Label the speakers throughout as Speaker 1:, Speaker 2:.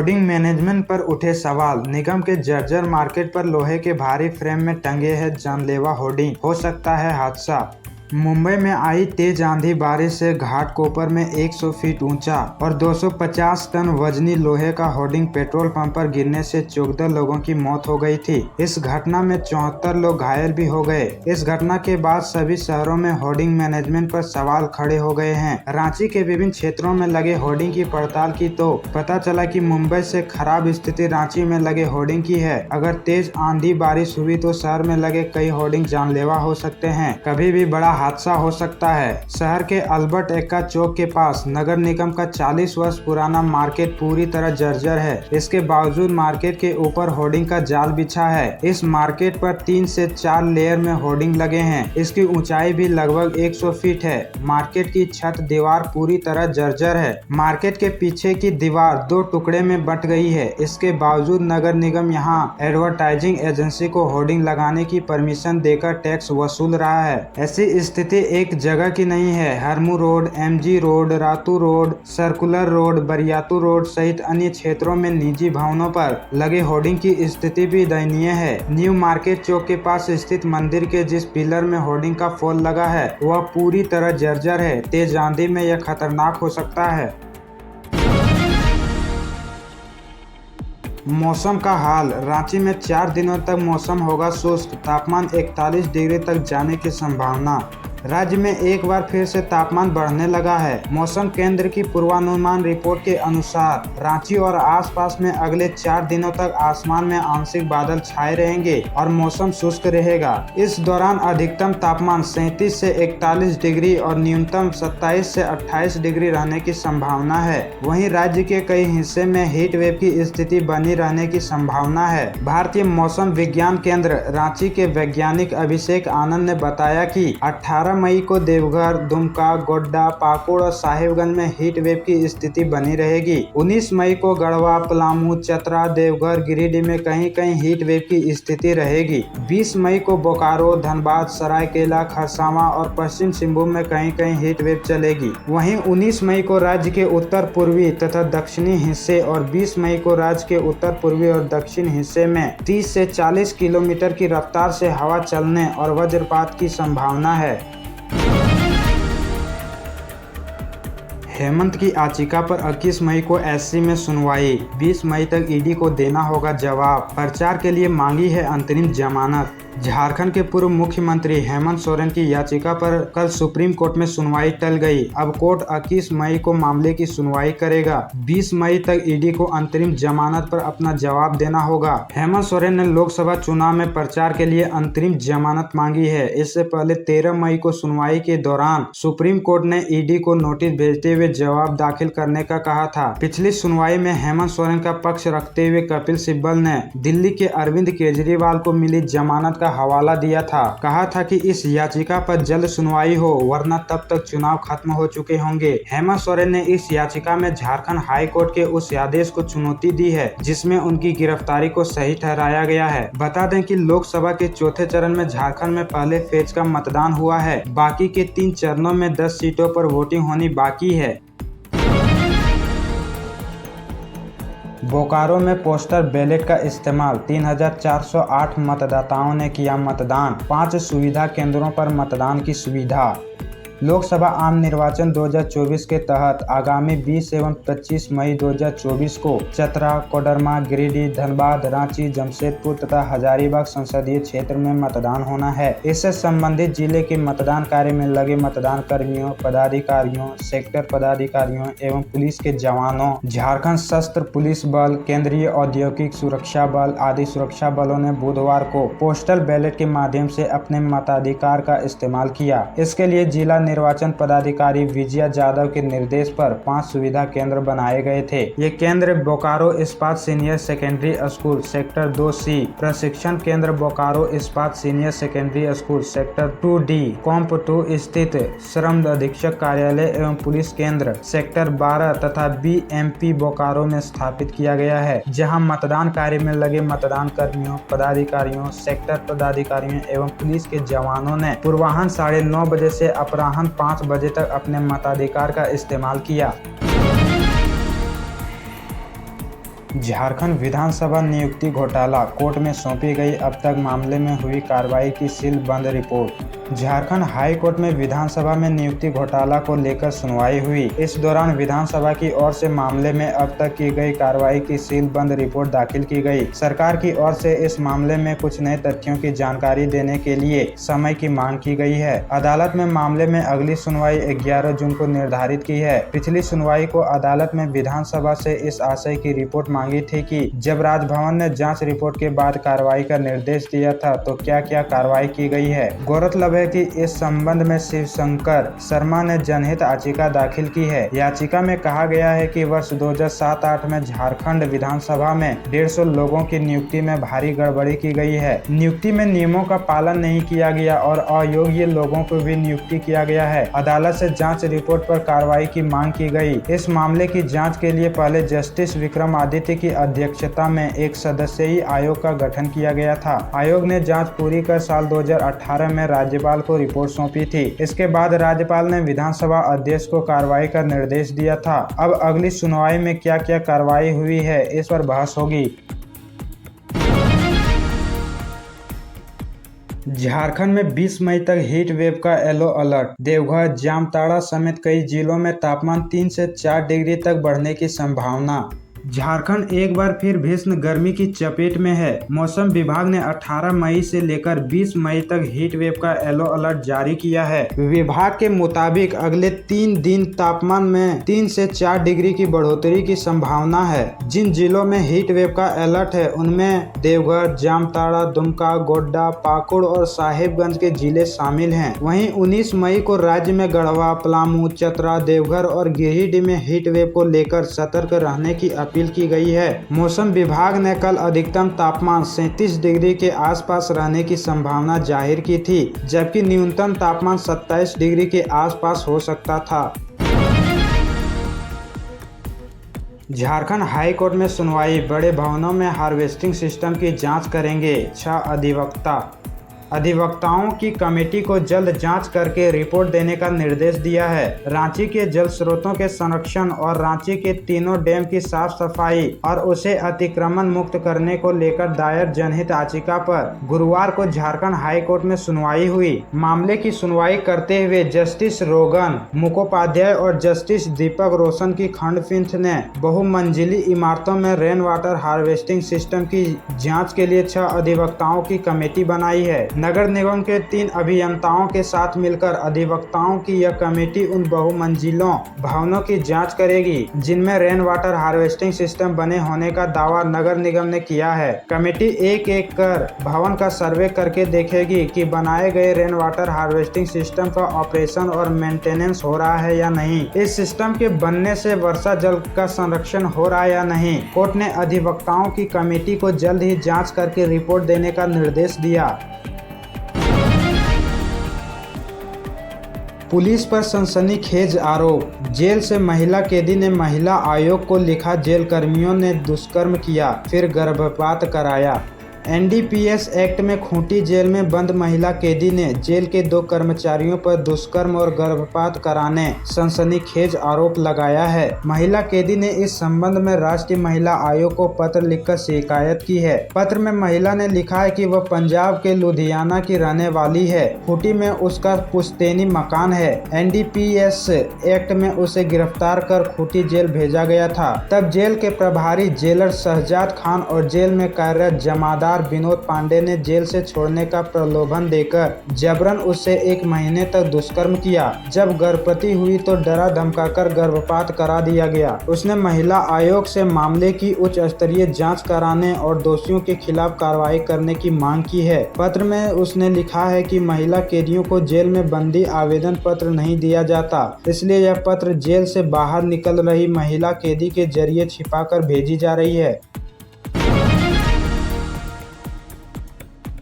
Speaker 1: Hoarding management पर उठे सवाल। निगम के जर्जर मार्केट पर लोहे के भारी फ्रेम में टंगे है जानलेवा होर्डिंग, हो सकता है हादसा। मुंबई में आई तेज आंधी बारिश से घाटकोपर में 100 फीट ऊंचा और 250 टन वजनी लोहे का होर्डिंग पेट्रोल पंप पर गिरने से 14 लोगों की मौत हो गई थी। इस घटना में 74 लोग घायल भी हो गए। इस घटना के बाद सभी शहरों में होर्डिंग मैनेजमेंट पर सवाल खड़े हो गए हैं। रांची के विभिन्न क्षेत्रों में लगे होर्डिंग की पड़ताल की तो पता चला कि मुंबई से खराब स्थिति रांची में लगे होर्डिंग की है। अगर तेज आंधी बारिश हुई तो शहर में लगे कई होर्डिंग जानलेवा हो सकते हैं। कभी भी बड़ा हादसा हो सकता है। शहर के अल्बर्ट एक्का चौक के पास नगर निगम का 40 वर्ष पुराना मार्केट पूरी तरह जर्जर है। इसके बावजूद मार्केट के ऊपर होर्डिंग का जाल बिछा है। इस मार्केट पर 3 से 4 लेयर में होर्डिंग लगे हैं। इसकी ऊंचाई भी लगभग 100 फीट है। मार्केट की छत दीवार पूरी तरह जर्जर है। मार्केट के पीछे की दीवार 2 टुकड़े में बंट गई है। इसके बावजूद नगर निगम यहाँ एडवर्टाइजिंग एजेंसी को होर्डिंग लगाने की परमिशन देकर टैक्स वसूल रहा है। ऐसी स्थिति एक जगह की नहीं है। Harmu road, MG road, Ratu road, circular road, Bariatu road सहित अन्य क्षेत्रों में निजी भवनों पर लगे होर्डिंग की स्थिति भी दयनीय है। न्यू मार्केट चौक के पास स्थित मंदिर के जिस पिलर में होर्डिंग का फॉल लगा है वह पूरी तरह जर्जर है। तेज आंधी में यह खतरनाक हो सकता है। मौसम का हाल। रांची में 4 दिनों तक मौसम होगा शुष्क, तापमान 41 डिग्री तक जाने की संभावना। राज्य में एक बार फिर से तापमान बढ़ने लगा है। मौसम केंद्र की पूर्वानुमान रिपोर्ट के अनुसार रांची और आसपास में अगले 4 दिनों तक आसमान में आंशिक बादल छाए रहेंगे और मौसम शुष्क रहेगा। इस दौरान अधिकतम तापमान 37 से 41 डिग्री और न्यूनतम 27 से 28 डिग्री रहने की संभावना है। वहीं राज्य के कई हिस्से में हीट वेव की स्थिति बनी रहने की संभावना है। भारतीय मौसम विज्ञान केंद्र रांची के वैज्ञानिक अभिषेक आनंद ने बताया कि 18 मई को देवघर, दुमका, गोड्डा, पाकुड़ और साहिबगंज में हीट वेव की स्थिति बनी रहेगी। 19 मई को गढ़वा, पलामू, चतरा, देवघर, गिरिडीह में कहीं कहीं हीट वेव की स्थिति रहेगी। 20 मई को बोकारो, धनबाद, सरायकेला, खरसावां और पश्चिम सिंहभूम में कहीं कहीं हीट वेव चलेगी। वहीं 19 मई को राज्य के उत्तर पूर्वी तथा दक्षिणी हिस्से और 20 मई को राज्य के उत्तर पूर्वी और दक्षिण हिस्से में 30 से 40 किलोमीटर की रफ्तार से हवा चलने और वज्रपात की संभावना है। हेमंत की याचिका पर 21 मई को एससी में सुनवाई। 20 मई तक ईडी को देना होगा जवाब। प्रचार के लिए मांगी है अंतरिम जमानत। झारखंड के पूर्व मुख्यमंत्री हेमंत सोरेन की याचिका पर कल सुप्रीम कोर्ट में सुनवाई टल गई। अब कोर्ट 21 मई को मामले की सुनवाई करेगा। 20 मई तक ईडी को अंतरिम जमानत पर अपना जवाब देना होगा। हेमंत सोरेन ने लोकसभा चुनाव में प्रचार के लिए अंतरिम जमानत मांगी है। इससे पहले 13 मई को सुनवाई के दौरान सुप्रीम कोर्ट ने ईडी को नोटिस भेजते हुए जवाब दाखिल करने का कहा था। पिछली सुनवाई में हेमंत सोरेन का पक्ष रखते हुए कपिल सिब्बल ने दिल्ली के अरविंद केजरीवाल को मिली जमानत का हवाला दिया था। कहा था कि इस याचिका पर जल्द सुनवाई हो वरना तब तक चुनाव खत्म हो चुके होंगे। हेमंत सोरेन ने इस याचिका में झारखंड हाई कोर्ट के उस आदेश को चुनौती दी है जिसमें उनकी गिरफ्तारी को सही ठहराया गया है। बता दें कि लोकसभा के चौथे चरण में झारखंड में पहले फेज का मतदान हुआ है। बाकी के 3 चरणों में 10 सीटों पर वोटिंग होनी बाकी है। बोकारो में पोस्टल बैलेट का इस्तेमाल। 3408 मतदाताओं ने किया मतदान। 5 सुविधा केंद्रों पर मतदान की सुविधा। लोकसभा आम निर्वाचन 2024 के तहत आगामी 20 एवं 25 मई 2024 को चतरा, कोडरमा, गिरिडीह, धनबाद, रांची, जमशेदपुर तथा हजारीबाग संसदीय क्षेत्र में मतदान होना है। इससे संबंधित जिले के मतदान कार्य में लगे मतदान कर्मियों, पदाधिकारियों, सेक्टर पदाधिकारियों एवं पुलिस के जवानों, झारखंड सशस्त्र पुलिस बल, केंद्रीय औद्योगिक सुरक्षा बल आदि सुरक्षा बलों ने बुधवार को पोस्टल बैलेट के माध्यम से अपने मताधिकार का इस्तेमाल किया। इसके लिए जिला निर्वाचन पदाधिकारी विजया जाधव के निर्देश पर 5 सुविधा केंद्र बनाए गए थे। ये केंद्र बोकारो इस्पात senior secondary school sector 2C, प्रशिक्षण केंद्र बोकारो इस्पात senior secondary school sector 2D, कॉम्प 2 स्थित श्रम अधीक्षक कार्यालय एवं पुलिस केंद्र सेक्टर 12 तथा BMP बोकारो में स्थापित किया गया है, जहां मतदान कार्य में लगे मतदान कर्मियों, पदाधिकारियों, सेक्टर पदाधिकारियों एवं पुलिस के जवानों ने पूर्वाह्न 9:30 बजे से अपराह्न 5 बजे तक अपने मताधिकार का इस्तेमाल किया। झारखंड विधानसभा नियुक्ति घोटाला, कोर्ट में सौंपी गई अब तक मामले में हुई कार्रवाई की सीलबंद रिपोर्ट। झारखंड हाई कोर्ट में विधानसभा में नियुक्ति घोटाला को लेकर सुनवाई हुई। इस दौरान विधानसभा की ओर से मामले में अब तक की गई कार्रवाई की सीलबंद रिपोर्ट दाखिल की गई। सरकार की ओर से इस मामले में कुछ नए तथ्यों की जानकारी देने के लिए समय की मांग की गई है। अदालत में मामले में अगली सुनवाई 11 जून को निर्धारित की है। पिछली सुनवाई को अदालत में विधानसभा से इस आशय की रिपोर्ट मांगी थी कि जब राजभवन ने जांच रिपोर्ट के बाद कार्रवाई का निर्देश दिया था तो क्या क्या कार्रवाई की गई है। गौरतलब है कि इस संबंध में शिवशंकर शर्मा ने जनहित याचिका दाखिल की है। याचिका में कहा गया है कि वर्ष 2007-8 में झारखंड विधानसभा में 150 लोगों की नियुक्ति में भारी गड़बड़ी की गई है। नियुक्ति में नियमों का पालन नहीं किया गया और अयोग्य लोगों को भी नियुक्ति किया गया है। अदालत से जांच रिपोर्ट पर कार्रवाई की मांग की गई। इस मामले की जांच के लिए पहले जस्टिस विक्रमादित्य की अध्यक्षता में एक सदस्यीय आयोग का गठन किया गया था। आयोग ने जांच पूरी कर साल 2018 में राज्यपाल को रिपोर्ट सौंपी थी। इसके बाद राज्यपाल ने विधानसभा अध्यक्ष को कार्रवाई का निर्देश दिया था। अब अगली सुनवाई में क्या क्या कार्रवाई हुई है, इस पर बहस होगी। झारखंड में 20 मई तक हीट वेव का येलो अलर्ट। देवघर, जामताड़ा समेत कई जिलों में तापमान 3 से 4 डिग्री तक बढ़ने की संभावना। झारखंड एक बार फिर भीषण गर्मी की चपेट में है। मौसम विभाग ने 18 मई से लेकर 20 मई तक हीट वेव का येलो अलर्ट जारी किया है। विभाग के मुताबिक अगले 3 दिन तापमान में 3 से 4 डिग्री की बढ़ोतरी की संभावना है। जिन जिलों में हीट वेव का अलर्ट है उनमें देवघर, जामताड़ा, दुमका, गोड्डा, पाकुड़ और साहिबगंज के जिले शामिल हैं। वहीं 19 मई को राज्य में गढ़वा, पलामू, चतरा, देवघर और गिरिडीह में हीट वेव को लेकर सतर्क रहने की अपील की गई है। मौसम विभाग ने कल अधिकतम तापमान 37 डिग्री के आसपास रहने की संभावना जाहिर की थी, जबकि न्यूनतम तापमान 27 डिग्री के आसपास हो सकता था। झारखंड हाई कोर्ट में सुनवाई, बड़े भवनों में हार्वेस्टिंग सिस्टम की जांच करेंगे 6 अधिवक्ता। अधिवक्ताओं की कमेटी को जल्द जांच करके रिपोर्ट देने का निर्देश दिया है। रांची के जल स्रोतों के संरक्षण और रांची के तीनों डैम की साफ सफाई और उसे अतिक्रमण मुक्त करने को लेकर दायर जनहित याचिका पर गुरुवार को झारखंड हाई कोर्ट में सुनवाई हुई। मामले की सुनवाई करते हुए जस्टिस रोगन मुखोपाध्याय और जस्टिस दीपक रोशन की खंडपीठ ने बहुमंजिली इमारतों में रेन वाटर हार्वेस्टिंग सिस्टम की जाँच के लिए 6 अधिवक्ताओं की कमेटी बनाई है। नगर निगम के 3 अभियंताओं के साथ मिलकर अधिवक्ताओं की यह कमेटी उन बहुमंजिलों भवनों की जांच करेगी जिनमें रेन वाटर हार्वेस्टिंग सिस्टम बने होने का दावा नगर निगम ने किया है। कमेटी एक एक कर भवन का सर्वे करके देखेगी कि बनाए गए रेन वाटर हार्वेस्टिंग सिस्टम का ऑपरेशन और मेंटेनेंस हो रहा है या नहीं। इस सिस्टम के बनने से वर्षा जल का संरक्षण हो रहा है या नहीं। कोर्ट ने अधिवक्ताओं की कमेटी को जल्द ही जाँच करके रिपोर्ट देने का निर्देश दिया। पुलिस पर सनसनीखेज आरोप। जेल से महिला कैदी ने महिला आयोग को लिखा, जेल कर्मियों ने दुष्कर्म किया फिर गर्भपात कराया। एनडीपीएस एक्ट में खूंटी जेल में बंद महिला कैदी ने जेल के 2 कर्मचारियों पर दुष्कर्म और गर्भपात कराने सनसनीखेज आरोप लगाया है। महिला कैदी ने इस संबंध में राष्ट्रीय महिला आयोग को पत्र लिखकर शिकायत की है। पत्र में महिला ने लिखा है कि वह पंजाब के लुधियाना की रहने वाली है। खूंटी में उसका पुश्तैनी मकान है। एनडीपीएस एक्ट में उसे गिरफ्तार कर खूंटी जेल भेजा गया था। तब जेल के प्रभारी जेलर शहजाद खान और जेल में कार्यरत जमादार विनोद पांडे ने जेल से छोड़ने का प्रलोभन देकर जबरन उससे 1 महीने तक दुष्कर्म किया। जब गर्भवती हुई तो डरा धमकाकर गर्भपात करा दिया गया। उसने महिला आयोग से मामले की उच्च स्तरीय जांच कराने और दोषियों के खिलाफ कार्रवाई करने की मांग की है। पत्र में उसने लिखा है कि महिला कैदियों को जेल में बंदी आवेदन पत्र नहीं दिया जाता, इसलिए यह पत्र जेल से बाहर निकल रही महिला कैदी के जरिए छिपाकर भेजी जा रही है।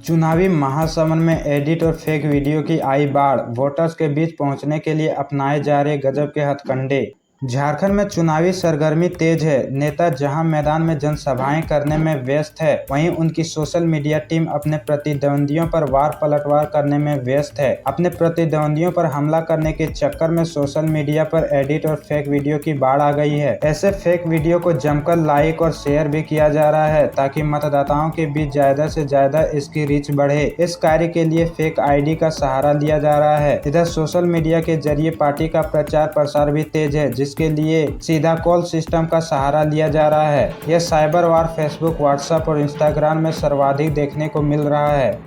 Speaker 1: चुनावी महासमर में एडिट और फेक वीडियो की आई बाढ़। वोटर्स के बीच पहुंचने के लिए अपनाए जा रहे गजब के हथकंडे। झारखंड में चुनावी सरगर्मी तेज है। नेता जहां मैदान में जनसभाएं करने में व्यस्त है, वहीं उनकी सोशल मीडिया टीम अपने प्रतिद्वंदियों पर वार पलटवार करने में व्यस्त है। अपने प्रतिद्वंदियों पर हमला करने के चक्कर में सोशल मीडिया पर एडिट और फेक वीडियो की बाढ़ आ गई है। ऐसे फेक वीडियो को जमकर लाइक और शेयर भी किया जा रहा है ताकि मतदाताओं के बीच ज्यादा से ज्यादा इसकी रीच बढ़े। इस कार्य के लिए फेक आईडी का सहारा लिया जा रहा है। इधर सोशल मीडिया के जरिए पार्टी का प्रचार प्रसार भी तेज है, जिसके लिए सीधा कॉल सिस्टम का सहारा लिया जा रहा है। यह साइबर वार फेसबुक, व्हाट्सएप और इंस्टाग्राम में सर्वाधिक देखने को मिल रहा है।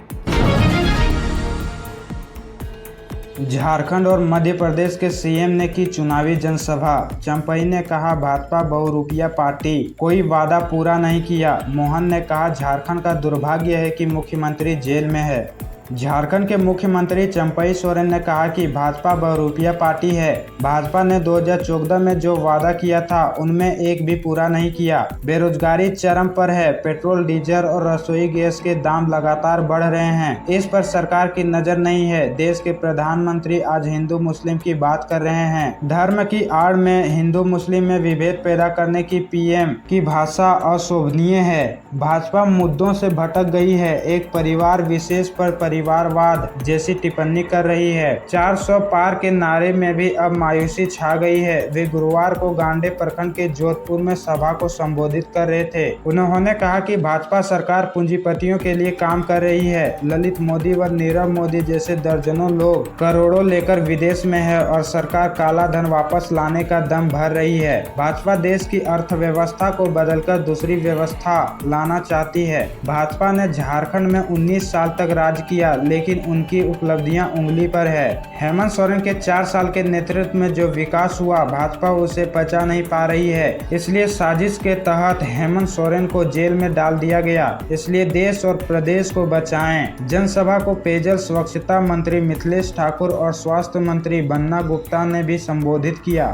Speaker 1: झारखंड और मध्य प्रदेश के सीएम ने की चुनावी जनसभा। चंपई ने कहा भाजपा बहुरूपिया पार्टी, कोई वादा पूरा नहीं किया। मोहन ने कहा झारखंड का दुर्भाग्य है कि मुख्यमंत्री जेल में है। झारखंड के मुख्यमंत्री चंपई सोरेन ने कहा कि भाजपा बहुरूपिया पार्टी है। भाजपा ने 2014 में जो वादा किया था उनमें एक भी पूरा नहीं किया। बेरोजगारी चरम पर है। पेट्रोल, डीजल और रसोई गैस के दाम लगातार बढ़ रहे हैं। इस पर सरकार की नजर नहीं है। देश के प्रधानमंत्री आज हिंदू मुस्लिम की बात कर रहे हैं। धर्म की आड़ में हिंदू मुस्लिम में विभेद पैदा करने की पीएम की भाषा अशोभनीय है। भाजपा मुद्दों से भटक गई है। एक परिवार विशेष पर परिवारवाद जैसी टिप्पणी कर रही है। 400 पार के नारे में भी अब मायूसी छा गई है। वे गुरुवार को गांडे प्रखंड के जोधपुर में सभा को संबोधित कर रहे थे। उन्होंने कहा कि भाजपा सरकार पूंजीपतियों के लिए काम कर रही है। ललित मोदी व नीरव मोदी जैसे दर्जनों लोग करोड़ों लेकर विदेश में है और सरकार काला धन वापस लाने का दम भर रही है। भाजपा देश की अर्थव्यवस्था को बदलकर दूसरी व्यवस्था लाना चाहती है। भाजपा ने झारखंड में 19 साल तक राज किया, लेकिन उनकी उपलब्धियां उंगली पर है। हेमंत सोरेन के 4 साल के नेतृत्व में जो विकास हुआ, भाजपा उसे पचा नहीं पा रही है। इसलिए साजिश के तहत हेमंत सोरेन को जेल में डाल दिया गया। इसलिए देश और प्रदेश को बचाएं। जनसभा को पेयजल स्वच्छता मंत्री मिथिलेश ठाकुर और स्वास्थ्य मंत्री बन्ना गुप्ता ने भी संबोधित किया।